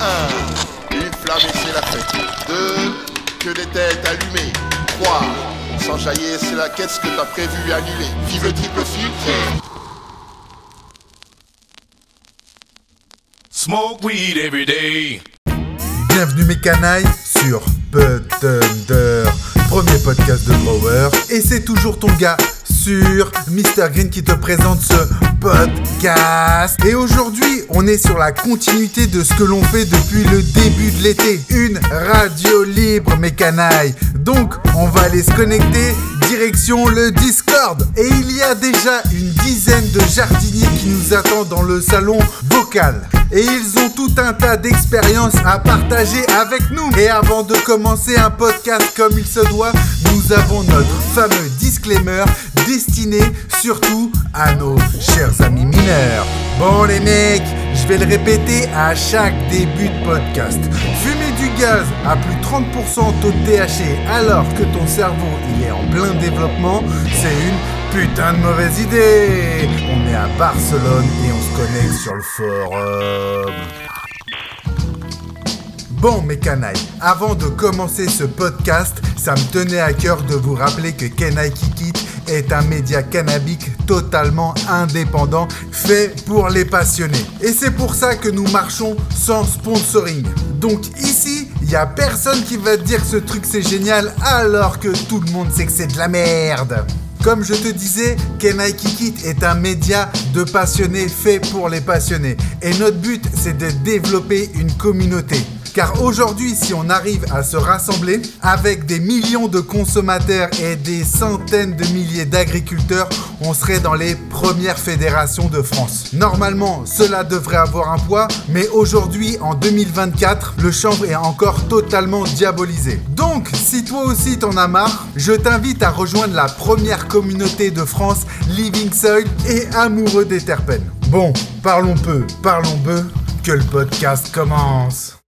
1. Une flamme et c'est la fête. 2. Que des têtes allumées. 3. S'enjailler, c'est la quête, ce que t'as prévu annuler. Vive le triple filtre. Smoke weed every day. Bienvenue mes canailles sur Bud Thunder, premier podcast de Grower. Et c'est toujours ton gars sur Mr Green qui te présente ce podcast. Et aujourd'hui, on est sur la continuité de ce que l'on fait depuis le début de l'été. Une radio libre mes canailles. Donc, on va aller se connecter direction le Discord. Et il y a déjà une dizaine de jardiniers qui nous attendent dans le salon vocal. Et ils ont tout un tas d'expériences à partager avec nous. Et avant de commencer un podcast comme il se doit, nous avons notre fameux disclaimer destiné surtout à nos chers amis mineurs. Bon les mecs, je vais le répéter à chaque début de podcast. Fumer du gaz à plus de 30% taux de THC alors que ton cerveau il est en plein développement, c'est une putain de mauvaise idée. On est à Barcelone et on se connecte sur le forum. Bon mes canailles, avant de commencer ce podcast, ça me tenait à cœur de vous rappeler que Kenai Kikit est un média cannabique totalement indépendant, fait pour les passionnés. Et c'est pour ça que nous marchons sans sponsoring. Donc ici, il n'y a personne qui va te dire que ce truc c'est génial alors que tout le monde sait que c'est de la merde. Comme je te disais, Kenai Kikit est un média de passionnés fait pour les passionnés. Et notre but, c'est de développer une communauté. Car aujourd'hui, si on arrive à se rassembler avec des millions de consommateurs et des centaines de milliers d'agriculteurs, on serait dans les premières fédérations de France. Normalement, cela devrait avoir un poids, mais aujourd'hui, en 2024, le chanvre est encore totalement diabolisé. Donc, si toi aussi t'en as marre, je t'invite à rejoindre la première communauté de France, Living Soil et amoureux des terpènes. Bon, parlons peu, parlons peu, que le podcast commence.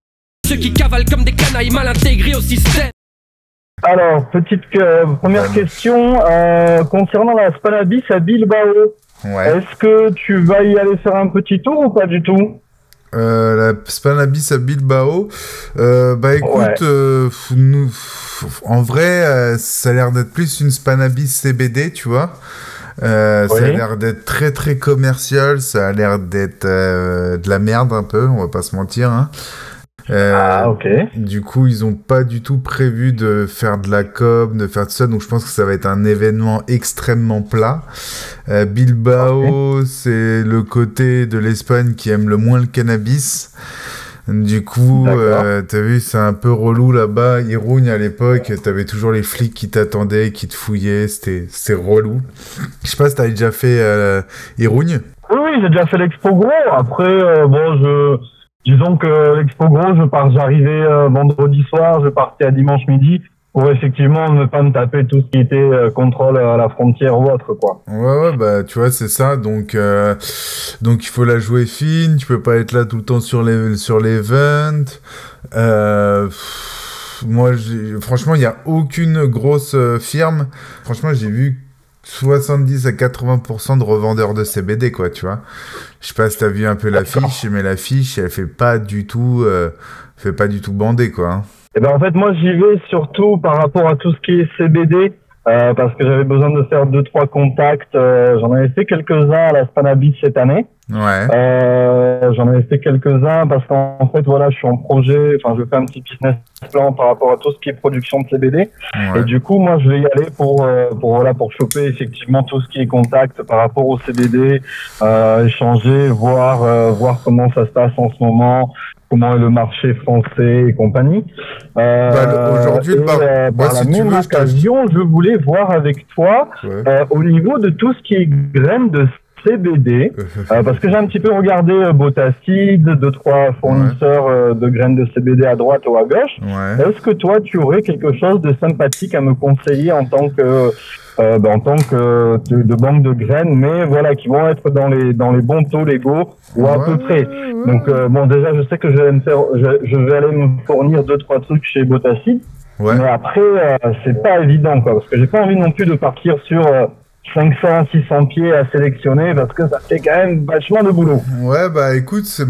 Ceux qui cavalent comme des canailles mal intégrés au système. Alors, petite première question, concernant la Spannabis à Bilbao. Ouais. Est-ce que tu vas y aller faire un petit tour ou pas du tout? La Spannabis à Bilbao, écoute, ouais. En vrai, ça a l'air d'être plus une Spannabis CBD, tu vois. Ça a l'air d'être très très commercial, ça a l'air d'être de la merde un peu, on va pas se mentir, hein. Ok. Du coup, ils ont pas du tout prévu de faire de la com, de faire de ça, donc je pense que ça va être un événement extrêmement plat. Bilbao, c'est le côté de l'Espagne qui aime le moins le cannabis. Du coup, t'as vu, c'est un peu relou là-bas. Irun, à l'époque, t'avais toujours les flics qui t'attendaient, qui te fouillaient, c'était relou. Je sais pas si t'as déjà fait Irun. Oui, j'ai déjà fait l'Expo Gros. Après, disons que l'Expo Gros, j'arrivais vendredi soir, je partais à dimanche midi pour effectivement ne pas me taper tout ce qui était contrôle à la frontière ou autre, quoi. Ouais, bah tu vois, c'est ça. Donc il faut la jouer fine. Tu peux pas être là tout le temps sur l'event. Moi, franchement, il y a aucune grosse firme. Franchement, j'ai vu 70 à 80% de revendeurs de CBD, quoi, tu vois. Je sais pas si t'as vu un peu l'affiche, mais l'affiche, elle fait pas du tout bander, quoi. Hein. Et ben en fait, moi, j'y vais surtout par rapport à tout ce qui est CBD, parce que j'avais besoin de faire 2-3 contacts. J'en avais fait quelques-uns à la Spannabis cette année. Ouais. J'en avais fait quelques-uns parce qu'en fait, voilà, je suis en projet, je fais un petit business plan par rapport à tout ce qui est production de CBD. Ouais. Et du coup, moi, je vais y aller pour choper effectivement tout ce qui est contact par rapport au CBD, échanger, voir comment ça se passe en ce moment, comment est le marché français et compagnie. Aujourd'hui, par la même occasion, je voulais voir avec toi, au niveau de tout ce qui est graines de CBD, parce que j'ai un petit peu regardé Botacide, 2-3 fournisseurs de graines de CBD à droite ou à gauche. Ouais. Est-ce que toi, tu aurais quelque chose de sympathique à me conseiller en tant que de banque de graines, mais voilà, qui vont être dans les bons taux légaux ou à peu près. Donc déjà, je sais que je vais aller me fournir 2-3 trucs chez Botacide. Ouais. Mais après, c'est pas évident, quoi, parce que j'ai pas envie non plus de partir sur 500, 600 pieds à sélectionner parce que ça fait quand même vachement de boulot. Ouais, bah écoute, si tu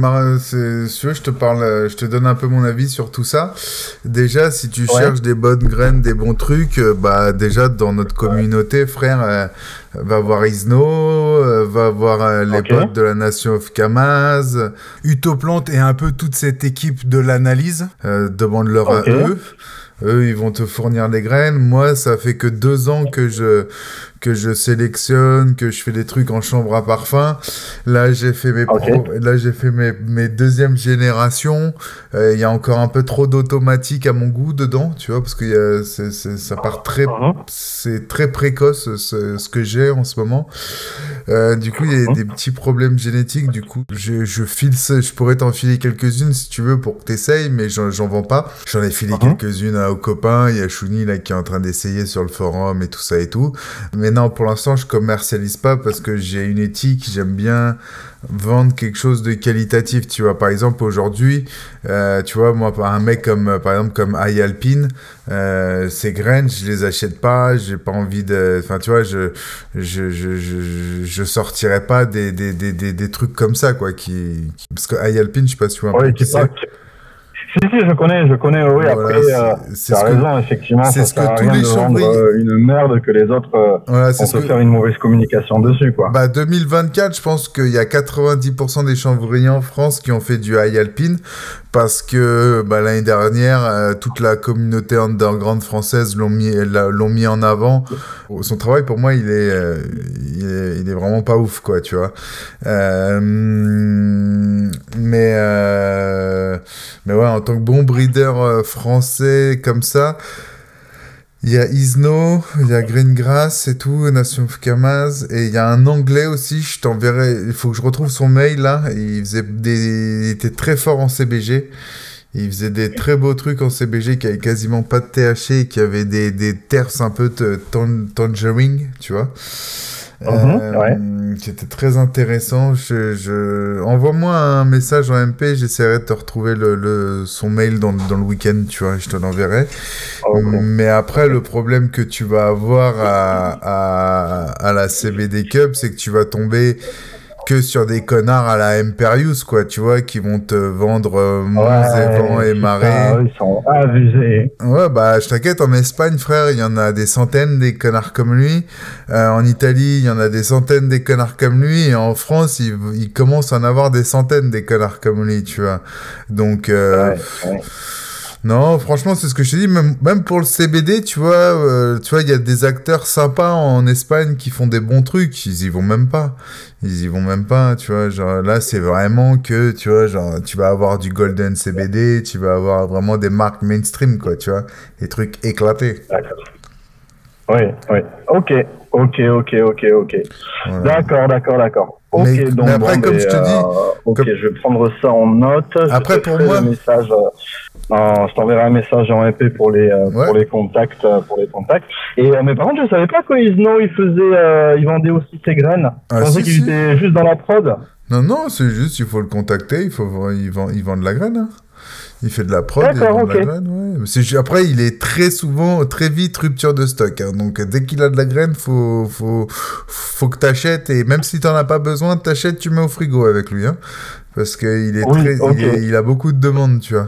veux, je te donne un peu mon avis sur tout ça. Déjà, si tu cherches des bonnes graines, des bons trucs, bah déjà dans notre communauté, frère, va voir Isno, va voir les potes de la Nation of Kamaz, Utoplante et un peu toute cette équipe de l'analyse. Demande-leur à eux. Eux, ils vont te fournir des graines. Moi, ça fait que 2 ans que je sélectionne, que je fais des trucs en chambre à parfum. Là, j'ai fait mes deuxième génération. Il y a encore un peu trop d'automatique à mon goût dedans, tu vois, parce que ça part c'est très précoce ce que j'ai en ce moment. Du coup, il y a des petits problèmes génétiques. Du coup, je pourrais t'en filer quelques-unes si tu veux pour que t'essayes, mais j'en vends pas. J'en ai filé quelques-unes aux copains. Il y a Chouni là qui est en train d'essayer sur le forum et tout ça et tout. Mais non, pour l'instant, je commercialise pas parce que j'ai une éthique. J'aime bien vendre quelque chose de qualitatif, tu vois. Par exemple, aujourd'hui, tu vois, moi, un mec comme High Alpine, ces graines, je les achète pas. J'ai pas envie de, enfin, tu vois, je sortirais pas des trucs comme ça, quoi, parce que High Alpine, je sais pas si tu vois un peu qui c'est. Si, je connais, oui, voilà, après, t'as raison, effectivement, ça sert à rien de vendre une merde que les autres vont te faire une mauvaise communication dessus, quoi. Bah, 2024, je pense qu'il y a 90% des chanvriers en France qui ont fait du High Alpine, parce que, bah, l'année dernière, toute la communauté underground française l'ont mis en avant. Son travail, pour moi, il est vraiment pas ouf, quoi, tu vois. Mais ouais, en tant que bon breeder français comme ça, il y a Isno, il y a Greengrass et tout, Nation of Kamaz, et il y a un anglais aussi, je t'enverrai, il faut que je retrouve son mail là, il était très fort en CBG, il faisait des très beaux trucs en CBG qui avaient quasiment pas de THC, qui avaient des terres un peu tangerine, tu vois. C'était très intéressant. Envoie-moi un message en MP, j'essaierai de te retrouver son mail dans le week-end, tu vois, je te l'enverrai. Mais après, le problème que tu vas avoir à la CBD Cup, c'est que tu vas tomber que sur des connards à la Imperius, quoi, tu vois, qui vont te vendre Mont-Zévan et Marais. Ils sont abusés. Ouais, bah, je t'inquiète, en Espagne, frère, il y en a des centaines des connards comme lui. En Italie, il y en a des centaines des connards comme lui. Et en France, il commence à en avoir des centaines des connards comme lui, tu vois. Donc, non, franchement, c'est ce que je te dis. Même pour le CBD, tu vois, il y a des acteurs sympas en Espagne qui font des bons trucs. Ils y vont même pas, tu vois. Genre, là, c'est vraiment que, tu vois, genre, tu vas avoir du Golden CBD, tu vas avoir vraiment des marques mainstream, quoi, tu vois. Des trucs éclatés. D'accord. Oui. Ok. Voilà. D'accord. Ok, mais après, comme je te dis... je vais prendre ça en note. Après, pour moi... je t'enverrai un message en MP pour les contacts. Et mais par contre, je savais pas qu'Isno il vendait aussi ses graines. Je pensais qu'il était juste dans la prod. Non, c'est juste il faut le contacter, il vend de la graine. Hein. Il fait de la prod, il vend de la graine, ouais. Après, il est très vite rupture de stock. Hein. Donc, dès qu'il a de la graine, faut que t'achètes. Et même si t'en as pas besoin, t'achètes, tu mets au frigo avec lui. Hein. Parce qu'il il a beaucoup de demandes, tu vois.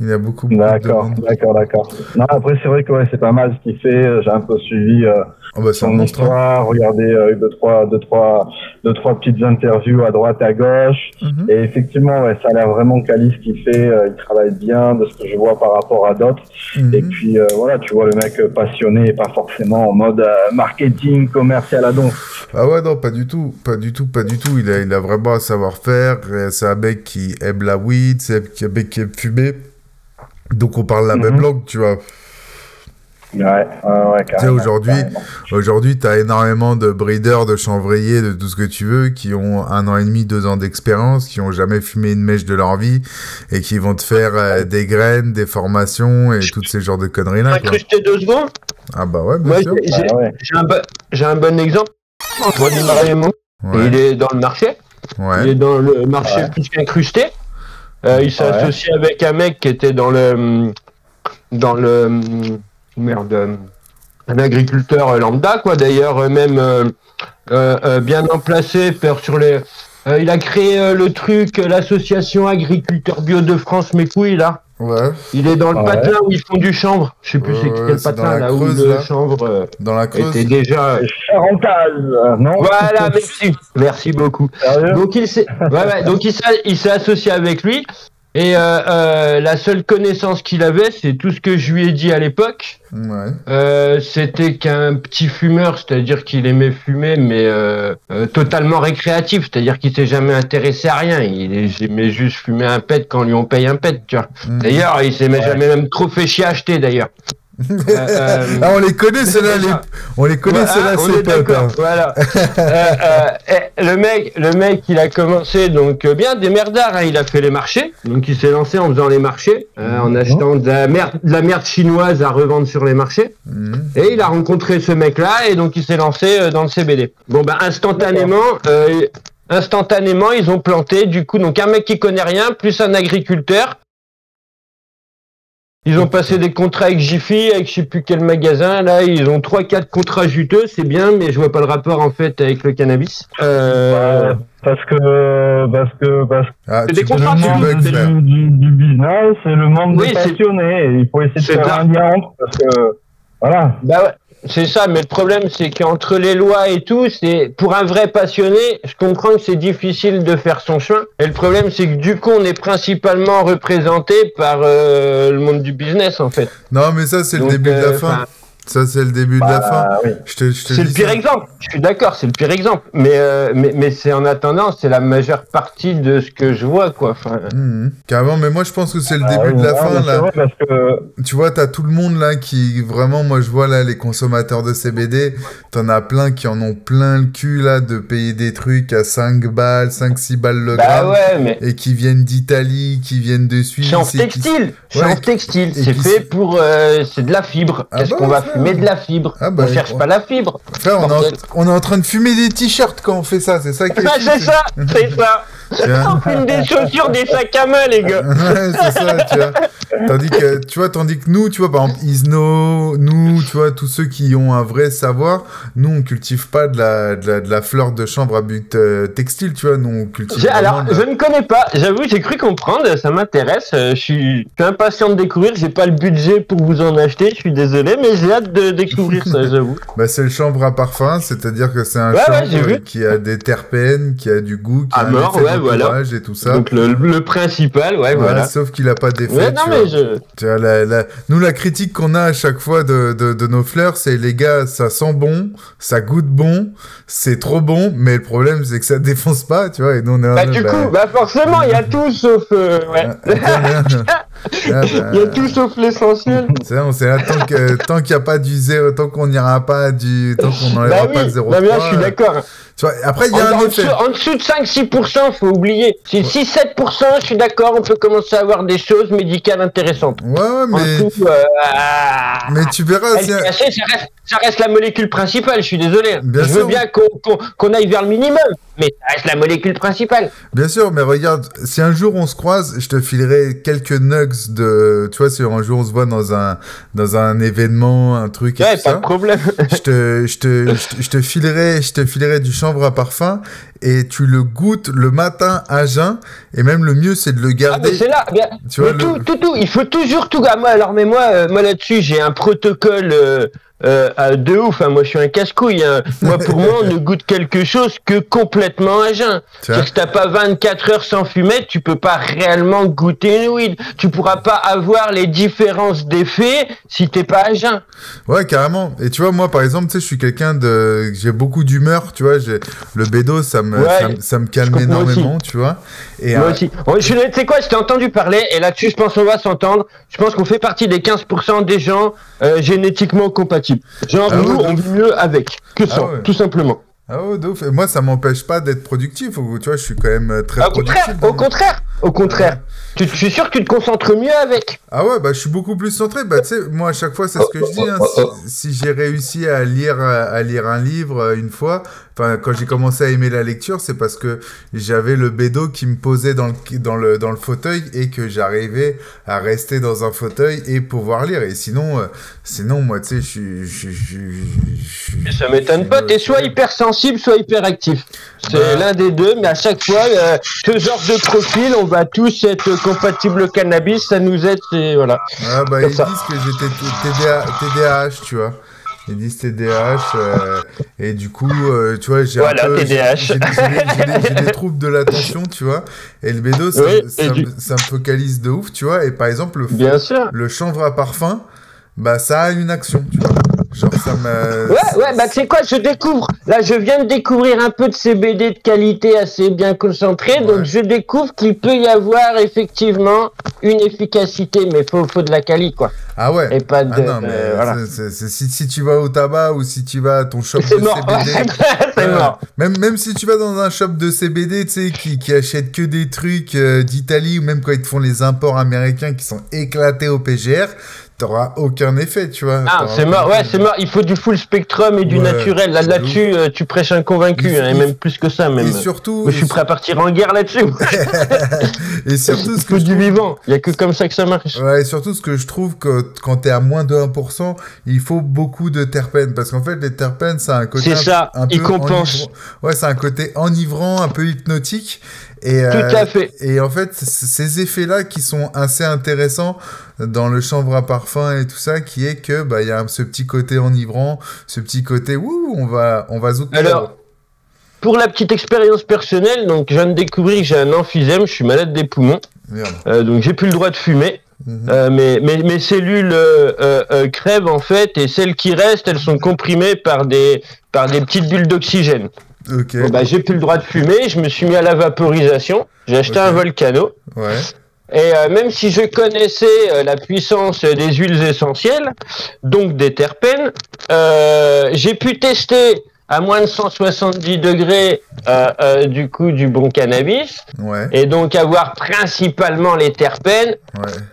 Il y a beaucoup de demandes. D'accord. Non, après, c'est vrai que c'est pas mal ce qu'il fait. J'ai un peu suivi son histoire, regardé deux, trois petites interviews à droite, à gauche. Et effectivement, ça a l'air vraiment quali ce qu'il fait. Il travaille bien de ce que je vois par rapport à d'autres. Et puis, voilà, tu vois le mec passionné et pas forcément en mode marketing, commercial à don. Ah ouais, non, pas du tout. Il a vraiment un savoir-faire. C'est un mec qui aime la weed, c'est un mec qui aime fumer. Donc on parle la même langue, tu vois. Ouais, tu sais, aujourd'hui, t'as énormément de breeders, de chanvriers, de tout ce que tu veux, qui ont 1 an et demi, 2 ans d'expérience, qui ont jamais fumé une mèche de leur vie, et qui vont te faire des graines, des formations, et tous ces genres de conneries-là. Incrusté 2 secondes. Ah bah ouais, bien sûr. J'ai un bon exemple. Antoine Mariamou, il est dans le marché. Ouais. Il est dans le marché plus qu'incrusté. Il s'est associé avec un mec qui était dans le un agriculteur lambda, quoi. D'ailleurs, même bien en placé, sur les. Il a créé le truc, l'association agriculteurs bio de France, mes couilles là. Ouais. Il est dans le patelin où ils font du chanvre. Je sais plus c'est quel patelin là où le chanvre dans la Creuse. était déjà. Non. Voilà, merci beaucoup. Donc il s'est, il s'est associé avec lui. Et la seule connaissance qu'il avait, c'est tout ce que je lui ai dit à l'époque. Ouais. C'était qu'un petit fumeur, c'est-à-dire qu'il aimait fumer, mais totalement récréatif, c'est-à-dire qu'il s'est jamais intéressé à rien. Il aimait juste fumer un pet quand lui on paye un pet, tu vois. D'ailleurs, il s'est jamais même trop fait chier à acheter, d'ailleurs. On les connaît ceux-là, on les connaît ceux-là, c'est d'accord. Voilà. Le mec, il a commencé donc bien démerdard, hein, il a fait les marchés, donc il s'est lancé en faisant les marchés, en achetant de la merde chinoise à revendre sur les marchés, et il a rencontré ce mec-là, et donc il s'est lancé dans le CBD. Bon ben instantanément, ils ont planté, du coup, donc un mec qui connaît rien, plus un agriculteur. Ils ont passé des contrats avec Jiffy, avec je sais plus quel magasin, là, ils ont 3-4 contrats juteux, c'est bien, mais je vois pas le rapport, en fait, avec le cannabis. Parce que c'est des contrats du business, c'est le monde des passionnés, et il faut essayer de faire un lien entre, parce que, voilà. Bah ouais. C'est ça, mais le problème, c'est qu'entre les lois et tout, c'est pour un vrai passionné, je comprends que c'est difficile de faire son chemin. Et le problème, c'est que du coup, on est principalement représenté par le monde du business, en fait. Non, mais ça, c'est le début de la fin. Ça, c'est le début de la fin. Oui. C'est le pire exemple. Je suis d'accord, c'est le pire exemple. Mais c'est en attendant, c'est la majeure partie de ce que je vois, quoi. Enfin... Carrément, mais moi, je pense que c'est le début de la fin, là. Vrai, parce que... Tu vois, t'as tout le monde, là, qui, vraiment, moi, je vois, là, les consommateurs de CBD, t'en as plein qui en ont plein le cul, là, de payer des trucs à 5 balles, 5-6 balles le gramme. Ouais, mais... Et qui viennent d'Italie, qui viennent de Suisse. C'est en textile. C'est en textile. C'est fait pour... c'est de la fibre. Qu'est-ce qu'on va fumer de la fibre. On cherche pas la fibre. Frère, on est en train de fumer des t-shirts quand on fait ça, c'est ça qui est c'est ça. On fume des chaussures, des sacs à main, les gars. Ouais, c'est ça, tu vois. Tandis que nous, tu vois, par exemple, Isno, nous, tu vois, tous ceux qui ont un vrai savoir, nous, on cultive pas de la fleur de chanvre à but textile, tu vois, nous, on cultive je ne connais pas, j'avoue, j'ai cru comprendre, ça m'intéresse, je suis impatient de découvrir, j'ai pas le budget pour vous en acheter, je suis désolé, mais j'ai hâte de découvrir ça, j'avoue. Bah, c'est le chanvre à parfum, c'est-à-dire que c'est un chanvre qui a des terpènes, qui a du goût, qui a un effet d'entourage et tout ça. Donc le principal, voilà. Sauf qu'il a pas d'effet, tu vois, nous, la critique qu'on a à chaque fois de nos fleurs, c'est les gars, ça sent bon, ça goûte bon, c'est trop bon, mais le problème, c'est que ça défonce pas, tu vois, et nous, on est forcément, il y a tout sauf, il y a tout sauf l'essentiel. C'est on sait là, tant qu'il n'y a pas du zéro, tant qu'on n'ira pas tant qu'on n'enlèvera pas le 0,3. Là, je suis d'accord. Tu vois, après, il y a un effet. En dessous de 5-6%, faut oublier. Si 6-7%, je suis d'accord, on peut commencer à avoir des choses médicales intéressantes. Ouais, mais... mais tu verras... Ça reste la molécule principale, je suis désolé. Bien je veux bien qu'on aille vers le minimum, mais ça reste la molécule principale. Bien sûr, mais regarde, si un jour on se croise, je te filerai quelques nugs de... Tu vois, si un jour on se voit dans un événement, un truc et tout ça... Ouais, pas de problème. je te filerai du chanvre à parfum et tu le goûtes le matin à jeun, et même le mieux c'est de le garder. C'est là, bien. Tu vois, tout, il faut toujours tout. Moi là-dessus, j'ai un protocole de ouf, hein. Moi je suis un casse-couille, hein. Moi pour moi on ne goûte quelque chose que complètement à jeun. C'est-à-dire que si t'as pas 24 heures sans fumer, tu peux pas réellement goûter une weed. Tu pourras pas avoir les différences d'effets si t'es pas à jeun. Ouais, carrément. Et tu vois, moi par exemple, tu sais, je suis quelqu'un j'ai beaucoup d'humeur, tu vois, le bédo ça me calme énormément, tu vois. Et moi aussi. Tu sais quoi, je t'ai entendu parler, et là-dessus je pense qu'on va s'entendre. Je pense qu'on fait partie des 15% des gens génétiquement compatibles. Genre, nous, on vit mieux avec que sans, tout simplement. Ah ouais, de ouf. Et moi, ça m'empêche pas d'être productif. Tu vois, je suis quand même très productif. Au contraire. au contraire. Je suis sûr que tu te concentres mieux avec. Ah ouais, bah je suis beaucoup plus centré. Bah tu sais, moi à chaque fois c'est ce que je dis. Hein, si j'ai réussi à lire un livre une fois, enfin quand j'ai commencé à aimer la lecture, c'est parce que j'avais le bédo qui me posait dans le fauteuil et que j'arrivais à rester dans un fauteuil et pouvoir lire. Et sinon moi tu sais, ça m'étonne pas. T'es soit hypersensible, soit hyperactif. C'est l'un des deux, mais à chaque fois, ce genre de profil, on va tous être compatibles au cannabis, ça nous aide, et voilà. Ah bah ils disent que j'étais TDAH, tu vois. Ils disent TDAH, et du coup, tu vois, j'ai des troubles de l'attention, tu vois. Et le bédo, ça me focalise de ouf, tu vois. Et par exemple, le chanvre à parfum, bah ça a une action, tu vois. Genre ça me... Ouais, bah tu sais quoi, je viens de découvrir un peu de CBD de qualité assez bien concentré, donc je découvre qu'il peut y avoir effectivement une efficacité, mais faut de la qualité, quoi. Ah ouais. Et pas de... non, mais voilà. Si tu vas au tabac ou si tu vas à ton shop de CBD... c'est mort. Même si tu vas dans un shop de CBD, tu sais, qui achète que des trucs d'Italie, ou même quand ils te font les imports américains qui sont éclatés au PGR, t'auras aucun effet, tu vois. Ah, c'est mort, c'est mort. Il faut du full spectrum et du naturel. Là-dessus, tu prêches un convaincu, et même plus que ça, même. Et surtout... Moi, je suis prêt à partir en guerre là-dessus. Et surtout, ce que du vivant. Il y a que comme ça que ça marche. Ouais, et surtout, ce que je trouve que quand t'es à moins de 1%, il faut beaucoup de terpènes. Parce qu'en fait, les terpènes, ça a un côté... C'est ça, ils compensent. Ouais, c'est un côté enivrant, un peu hypnotique. Et, tout à fait. Et en fait, ces effets-là qui sont assez intéressants dans le chanvre à parfum et tout ça, qui est que bah il y a ce petit côté enivrant, ce petit côté on va zouker. Alors, pour la petite expérience personnelle, donc je viens de découvrir que j'ai un emphysème, je suis malade des poumons, donc j'ai plus le droit de fumer. Mais mes cellules crèvent en fait, et celles qui restent, elles sont comprimées par des petites bulles d'oxygène. Okay. Bon, bah, j'ai plus le droit de fumer, je me suis mis à la vaporisation, j'ai acheté un Volcano. Ouais. Et même si je connaissais la puissance des huiles essentielles, donc des terpènes, j'ai pu tester à moins de 170 degrés du coup du bon cannabis, et donc avoir principalement les terpènes.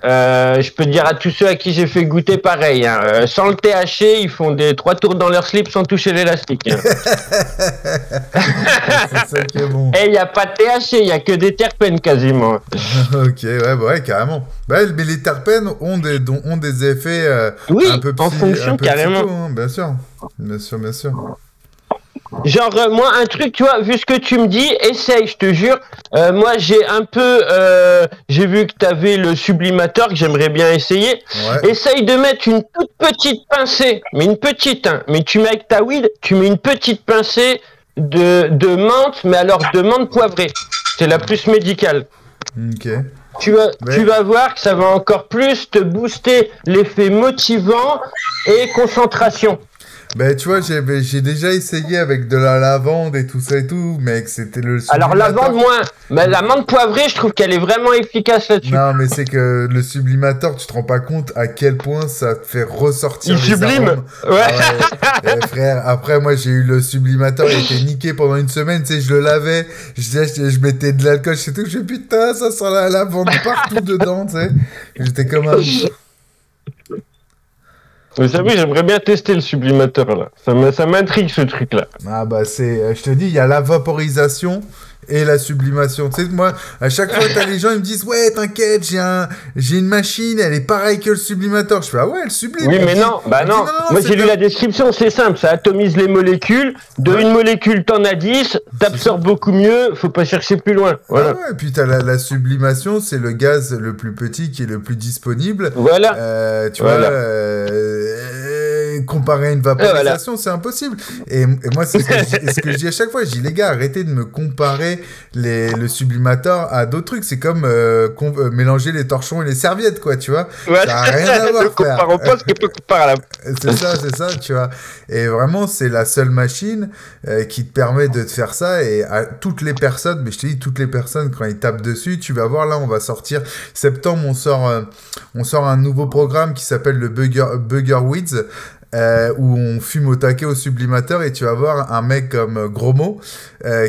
Je peux te dire à tous ceux à qui j'ai fait goûter pareil, hein, sans le THC, ils font 3 tours dans leur slip sans toucher l'élastique. Hein. C'est ça qui est bon. Et il n'y a pas de THC, il n'y a que des terpènes quasiment. Ok, ouais, carrément. Bah, mais les terpènes ont des effets un peu en fonction, carrément. Hein, bien sûr. Genre, moi, un truc, tu vois, vu ce que tu me dis, essaye, je te jure. Moi, j'ai vu que t'avais le sublimateur que j'aimerais bien essayer. Essaye de mettre une toute petite pincée, mais une petite, hein. Mais tu mets avec ta weed, tu mets une petite pincée de menthe, mais alors de menthe poivrée. C'est la plus médicale. Ok. Tu vas voir que ça va encore plus te booster l'effet motivant et concentration. Ben tu vois, j'ai déjà essayé avec de la lavande et tout ça et tout, mais c'était le sublimateur. Alors lavande moins, mais la menthe poivrée, je trouve qu'elle est vraiment efficace là-dessus. Non, mais c'est que le sublimateur, tu te rends pas compte à quel point ça te fait ressortir les sublime. Arômes. Ouais. Frère, après moi j'ai eu le sublimateur, il était niqué pendant une semaine, tu sais, je le lavais, je mettais de l'alcool, je sais tout, putain, ça sent la lavande partout dedans, tu sais. J'étais comme un... Vous savez, j'aimerais bien tester le sublimateur là. Ça m'intrigue ce truc là. Ah bah je te dis, il y a la vaporisation et la sublimation. Tu sais, moi, à chaque fois, t'as les gens, ils me disent, ouais, t'inquiète, j'ai une machine, elle est pareille que le sublimateur. Je fais, ah ouais, elle sublime. Oui, mais non, non. Moi, j'ai lu la description, c'est simple, ça atomise les molécules. Une molécule, t'en as 10, t'absorbes beaucoup mieux, faut pas chercher plus loin. Voilà. Ah ouais, et puis t'as la sublimation, c'est le gaz le plus petit qui est le plus disponible. Voilà. Tu vois, comparer à une vaporisation, c'est impossible. Et moi, c'est ce que je dis à chaque fois. Je dis, les gars, arrêtez de me comparer le sublimateur à d'autres trucs. C'est comme mélanger les torchons et les serviettes, quoi, tu vois. Ça n'a rien à voir, frère. Comparons pas ce qui peut comparer. C'est ça, tu vois. Et vraiment, c'est la seule machine qui te permet de te faire ça. Et à toutes les personnes, mais je te dis, toutes les personnes, quand ils tapent dessus, tu vas voir, là, on va sortir. Septembre, on sort un nouveau programme qui s'appelle le Bugger Weeds. où on fume au taquet au sublimateur et tu vas voir un mec comme Gromo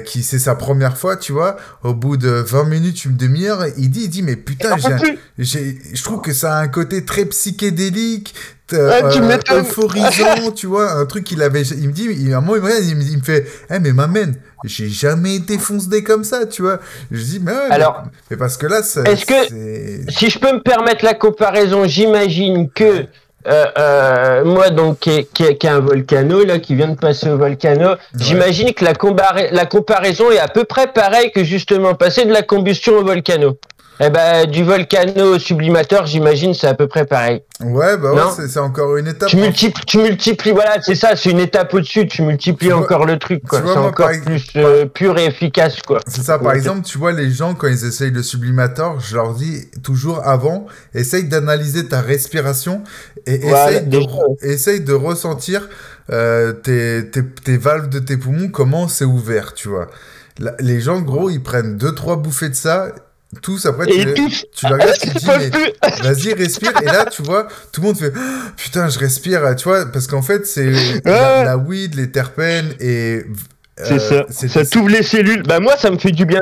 qui c'est sa première fois, tu vois, au bout de 20 minutes, une demi-heure, il dit mais putain, je trouve que ça a un côté très psychédélique, euphorisant, tu vois, un truc il me dit, à un moment il me fait, mais m'amène, j'ai jamais été foncedé comme ça, tu vois. Je dis, mais ouais, alors, mais parce que là, est-ce que, si je peux me permettre la comparaison, j'imagine que moi donc qui est un volcano là, qui vient de passer au volcano, j'imagine que la comparaison est à peu près pareille que justement passer de la combustion au volcano. Eh ben, du volcano au sublimateur, j'imagine, c'est à peu près pareil. Ouais, bah ouais, c'est encore une étape. Tu multiplies, voilà, c'est ça, c'est une étape au-dessus, tu multiplies encore le truc, quoi. C'est encore plus pur et efficace, quoi. C'est ça, par exemple, tu vois, les gens, quand ils essayent le sublimateur, je leur dis toujours avant, essaye d'analyser ta respiration et essaye de ressentir tes valves de tes poumons, comment c'est ouvert, tu vois. Là, les gens, gros, ils prennent 2-3 bouffées de ça, tous, après, tu le regardes, tu te dis, mais vas-y, respire. Et là, tu vois, tout le monde fait, oh, putain, je respire, tu vois, parce qu'en fait, c'est la weed, les terpènes et... c'est ça, ça t'ouvre les cellules. Bah moi, ça me fait du bien.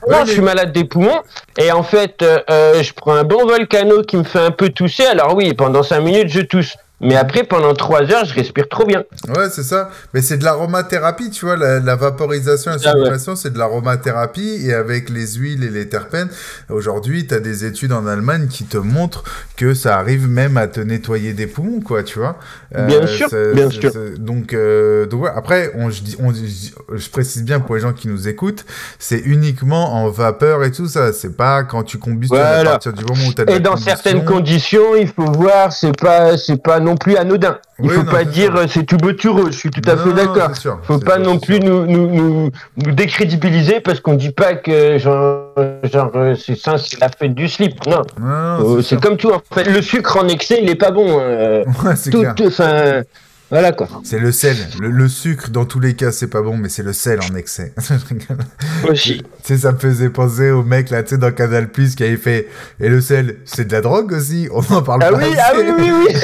Moi, je suis malade des poumons et en fait, je prends un bon volcano qui me fait un peu tousser. Alors oui, pendant 5 minutes, je tousse. Mais après, pendant 3 heures, je respire trop bien. Ouais, c'est ça. Mais c'est de l'aromathérapie, tu vois. La vaporisation, la sublimation, c'est de l'aromathérapie. Et avec les huiles et les terpènes, aujourd'hui, tu as des études en Allemagne qui te montrent que ça arrive même à te nettoyer des poumons, quoi, tu vois. Bien sûr, bien sûr. Donc ouais. Après, je précise bien pour les gens qui nous écoutent, c'est uniquement en vapeur et tout ça. C'est pas quand tu combustionnes à partir du moment où tu as de la combustion. Et dans certaines conditions, il faut voir, c'est pas non plus anodin. Il faut pas dire c'est tout beau tout rose. Je suis tout à fait d'accord. Faut pas non plus nous décrédibiliser parce qu'on dit pas que genre c'est ça, c'est la fête du slip. Non, c'est comme tout. En fait, le sucre en excès, il est pas bon. Ouais, c'est clair. Voilà quoi. C'est le sel. Le sucre, dans tous les cas, c'est pas bon, mais c'est le sel en excès. Aussi. Tu sais, ça me faisait penser au mec, là, tu sais, dans Canal+, qui avait fait « Et le sel, c'est de la drogue aussi ?» On en parle pas oui, oui.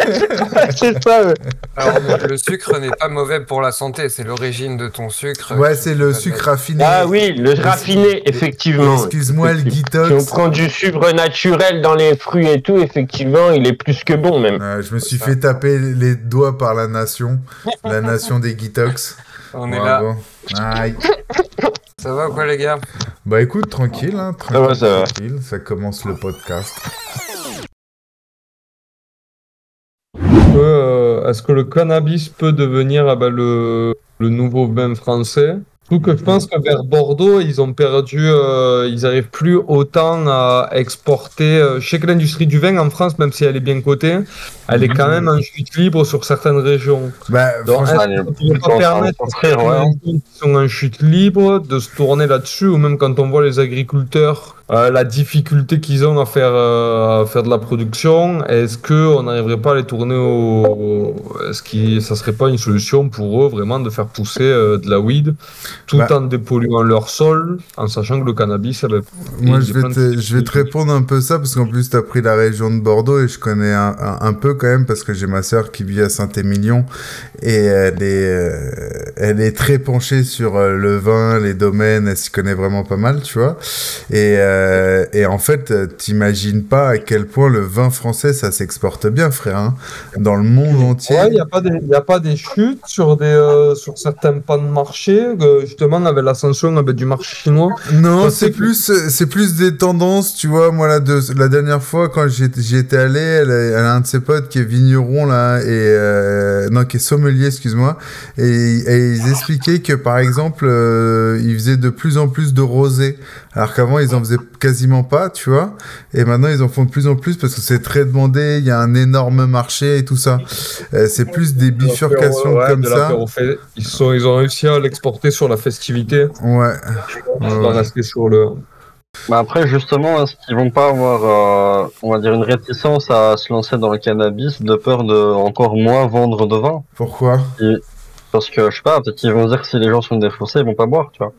C'est ça, ouais. Alors, le sucre n'est pas mauvais pour la santé, c'est l'origine de ton sucre. Ouais, c'est le sucre raffiné. Ah oui, le raffiné, effectivement. Excuse-moi, le Guitox. Si on prend du sucre naturel dans les fruits et tout, effectivement, il est plus que bon, même. Je me suis fait taper les doigts par la nation des Guitox. On est là. Aïe. Ça va quoi les gars? Bah écoute, tranquille, hein, tranquille, ça commence le podcast. Est-ce que le cannabis peut devenir le nouveau vin français? Je trouve que je pense que vers Bordeaux, ils ont perdu, ils n'arrivent plus autant à exporter. Je sais que l'industrie du vin en France, même si elle est bien cotée, elle est quand même en chute libre sur certaines régions. Bah, donc, est-ce que tu ne peux pas permettre aux régions qui sont en chute libre de se tourner là-dessus, ou même quand on voit les agriculteurs, la difficulté qu'ils ont à faire de la production, est-ce qu'on n'arriverait pas à les tourner Est-ce que ça serait pas une solution pour eux vraiment de faire pousser de la weed tout en dépolluant leur sol, en sachant que le cannabis... Moi, je vais te répondre un peu ça, parce qu'en plus, tu as pris la région de Bordeaux, et je connais un peu quand même, parce que j'ai ma sœur qui vit à Saint-Émilion, et elle est très penchée sur le vin, les domaines, elle s'y connaît vraiment pas mal, tu vois. Et en fait, t'imagines pas à quel point le vin français, ça s'exporte bien, frère, hein, dans le monde entier. Ouais, il y a pas des chutes sur certains pans de marché, justement, avec l'ascension du marché chinois. Non, c'est plus des tendances, tu vois. Moi, la dernière fois, quand j'y étais allé, elle a un de ses potes qui est vigneron, là, qui est sommelier, excuse-moi, et ils expliquaient que, par exemple, ils faisaient de plus en plus de rosé, alors qu'avant, ils en faisaient quasiment pas, tu vois, et maintenant, ils en font de plus en plus parce que c'est très demandé, il y a un énorme marché et tout ça. C'est plus des bifurcations comme ça. Ils ont réussi à l'exporter sur la festivité. Ouais. Rester sur le... Bah après, justement, est-ce qu'ils vont pas avoir, on va dire, une réticence à se lancer dans le cannabis de peur de encore moins vendre de vin? Pourquoi? Parce que, je sais pas, peut-être qu'ils vont dire que si les gens sont défoncés, ils vont pas boire, tu vois.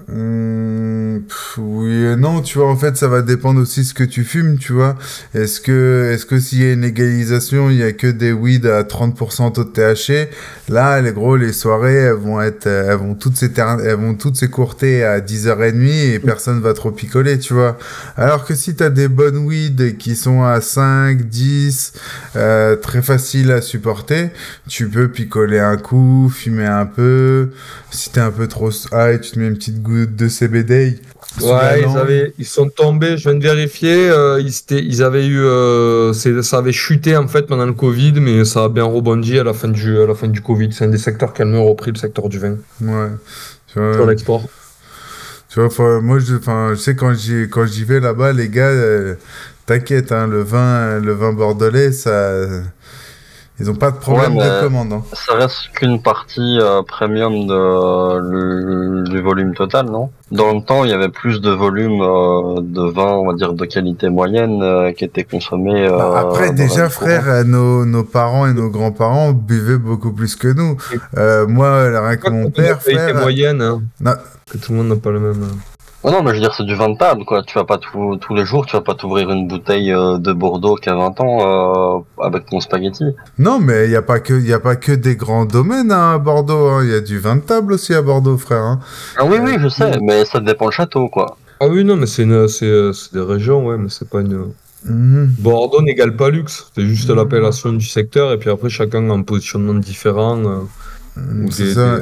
Oui et non, tu vois, en fait, ça va dépendre aussi de ce que tu fumes, tu vois. Est-ce que s'il y a une légalisation, il y a que des weed à 30% taux de THC, là, les soirées, elles vont toutes s'écourter à 10h30 et personne va trop picoler, tu vois. Alors que si t'as des bonnes weed qui sont à 5, 10, très faciles à supporter, tu peux picoler un coup, fumer un peu. Si t'es un peu trop high, tu te mets une petite goutte de CBD. Ouais, ils sont tombés, je viens de vérifier, ils avaient eu, ça avait chuté en fait pendant le Covid, mais ça a bien rebondi à la fin du Covid. C'est un des secteurs qui a le mieux repris, le secteur du vin. Ouais. Tu vois, sur l'export. Tu vois, moi, je sais quand j'y vais là-bas, les gars, t'inquiète, hein, le vin bordelais, ils ont pas de problème de commande. Hein. Ça reste qu'une partie premium du volume total, non? Dans le temps, il y avait plus de volume de vin, on va dire, de qualité moyenne qui était consommé. Après, déjà, frère, nos parents et nos grands-parents buvaient beaucoup plus que nous. Moi, rien que mon père, frère... moyenne, hein. Que tout le monde n'a pas le même... Non, mais je veux dire, c'est du vin de table, quoi. Tu vas pas tous les jours, tu vas pas t'ouvrir une bouteille de Bordeaux qui a 20 ans avec ton spaghetti. Non, mais il y a pas que des grands domaines hein, à Bordeaux. Hein. Il y a du vin de table aussi à Bordeaux, frère. Hein. Ah oui, je sais, mais ça dépend le château, quoi. Ah oui, non, mais c'est des régions, ouais, mais c'est pas une... Bordeaux n'égale pas luxe. C'est juste l'appellation du secteur, et puis après, chacun a un positionnement différent. C'est ça.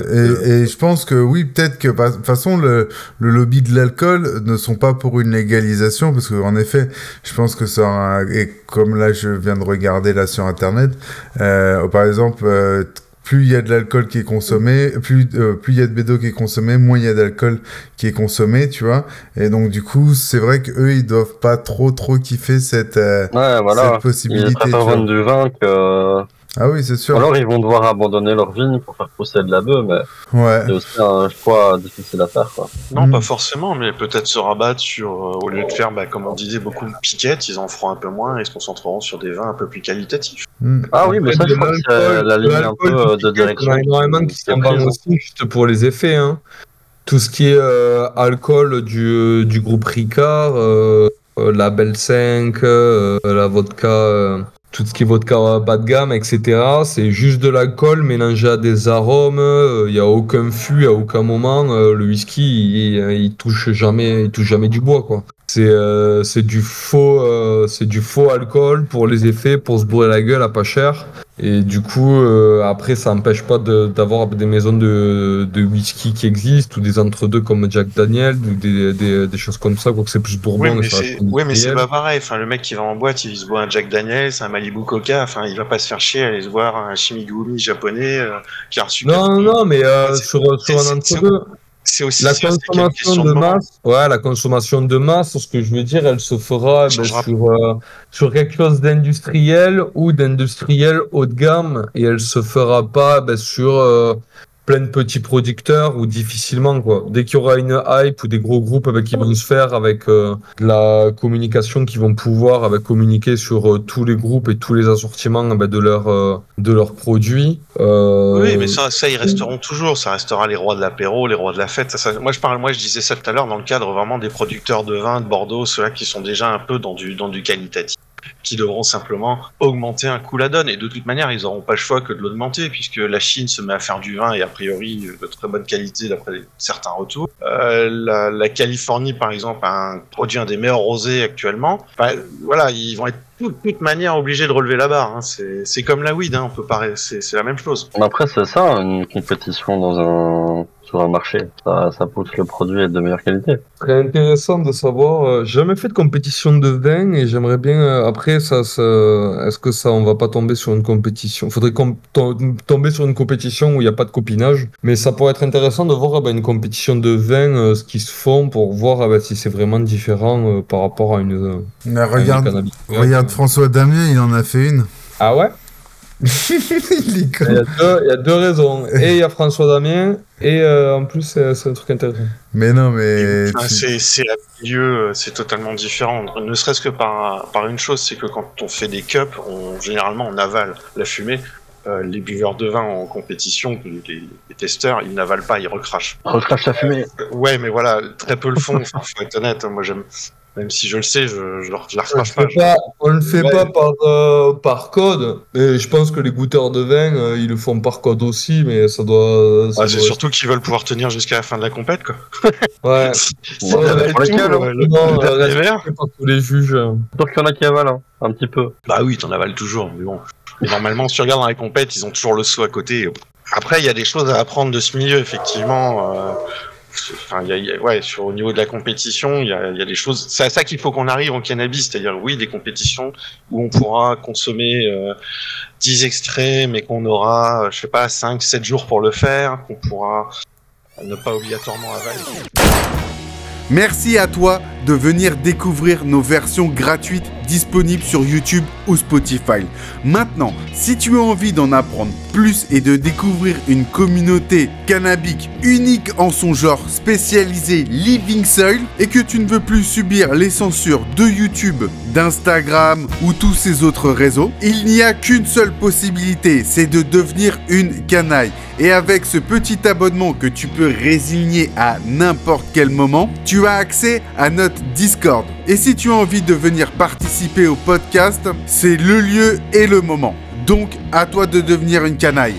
Et je pense que oui, peut-être que de toute façon le lobby de l'alcool ne sont pas pour une légalisation parce que en effet, je pense que ça et comme là je viens de regarder là sur internet, par exemple. Plus il y a de l'alcool qui est consommé, plus il y a de bédo qui est consommé, moins il y a d'alcool qui est consommé, tu vois. Et donc du coup, c'est vrai que eux ils doivent pas trop kiffer cette possibilité. Ils préfèrent vendre du vin que. Ah oui, c'est sûr. Alors ils vont devoir abandonner leur vigne pour faire pousser de la bœuf, mais c'est aussi un choix difficile à faire, quoi. Non, pas forcément, mais peut-être se rabattre sur, au lieu de faire, comme on disait, beaucoup de piquettes, ils en feront un peu moins et se concentreront sur des vins un peu plus qualitatifs. Ah oui, mais ça, je crois que c'est la ligne un peu de direction. Il y en a énormément qui s'en vendent aussi juste pour les effets, hein. Tout ce qui est alcool du groupe Ricard, la Belle 5, la vodka... tout ce qui est vodka bas de gamme, etc. C'est juste de l'alcool mélangé à des arômes. Il n'y a aucun fût à aucun moment. Le whisky, il touche jamais du bois, quoi. C'est du faux alcool pour les effets, pour se bourrer la gueule à pas cher. Et du coup, après, ça n'empêche pas d'avoir des maisons de whisky qui existent ou des entre-deux comme Jack Daniel ou des choses comme ça, quoi que c'est plus bourbon. Oui, mais c'est pas pareil. Enfin, le mec qui va en boîte, il se boit un Jack Daniel, c'est un Malibu Coca. Enfin, il va pas se faire chier à aller se boire un Shimigumi japonais qui a reçu. Non, mais sur un entre-deux. C'est aussi la consommation de masse. Ouais, la consommation de masse, ce que je veux dire, elle se fera sur quelque chose d'industriel ou d'industriel haut de gamme, et elle se fera pas sur plein de petits producteurs ou difficilement, quoi. Dès qu'il y aura une hype ou des gros groupes qui vont se faire avec de la communication, qui vont pouvoir communiquer sur tous les groupes et tous les assortiments de leurs produits. Oui, mais ça, ils resteront toujours. Ça restera les rois de l'apéro, les rois de la fête. Moi, je disais ça tout à l'heure dans le cadre vraiment des producteurs de vin de Bordeaux, ceux-là qui sont déjà un peu dans du qualitatif, qui devront simplement augmenter un coup la donne. Et de toute manière, ils n'auront pas le choix que de l'augmenter, puisque la Chine se met à faire du vin, et a priori de très bonne qualité d'après certains retours. La Californie, par exemple, produit un des meilleurs rosés actuellement. Enfin, voilà, ils vont être de toute manière obligés de relever la barre. Hein. C'est comme la weed, hein, on peut pas... c'est la même chose. Après, c'est ça, une compétition sur un marché. Ça pousse le produit à être de meilleure qualité. Très intéressant de savoir. J'ai jamais fait de compétition de vin et j'aimerais bien. Après, est-ce que on va pas tomber sur une compétition? Faudrait tomber sur une compétition où il n'y a pas de copinage. Mais ça pourrait être intéressant de voir une compétition de vin, ce qui se font pour voir si c'est vraiment différent par rapport à une. Regarde François Damiens, il en a fait une. Ah ouais? Il y a deux raisons. Et il y a François Damiens, et en plus, c'est un truc intéressant. Mais non, mais. C'est à milieu, c'est totalement différent. Ne serait-ce que par une chose, c'est que quand on fait des cups, généralement on avale la fumée. les buveurs de vin en compétition, les testeurs, ils n'avalent pas, ils recrachent. Recrache la fumée. Ouais, mais voilà, très peu le font, faut être honnête. Moi, même si je le sais, je la recrache pas. On le fait pas par code, et je pense que les goûteurs de vin, ils le font par code aussi, mais ça doit... C'est surtout qu'ils veulent pouvoir tenir jusqu'à la fin de la compète, quoi. Ouais. Pour tous les juges. Sûr qu'il y en a qui avalent, un petit peu. Bah oui, t'en avales toujours, mais bon. Et normalement, si tu regardes dans les compètes, ils ont toujours le seau à côté. Après, il y a des choses à apprendre de ce milieu, effectivement. Au niveau de la compétition, il y a des choses. C'est à ça qu'il faut qu'on arrive au cannabis, c'est-à-dire des compétitions où on pourra consommer 10 extraits, mais qu'on aura, 5-7 jours pour le faire, qu'on pourra ne pas obligatoirement avaler. Merci à toi de venir découvrir nos versions gratuites disponibles sur YouTube ou Spotify. Maintenant, si tu as envie d'en apprendre plus et de découvrir une communauté cannabique unique en son genre, spécialisée Living Soil, et que tu ne veux plus subir les censures de YouTube, d'Instagram ou tous ces autres réseaux, il n'y a qu'une seule possibilité, c'est de devenir une canaille. Et avec ce petit abonnement que tu peux résigner à n'importe quel moment, tu as accès à notre Discord. Et si tu as envie de venir participer au podcast, c'est le lieu et le moment. Donc, à toi de devenir une canaille.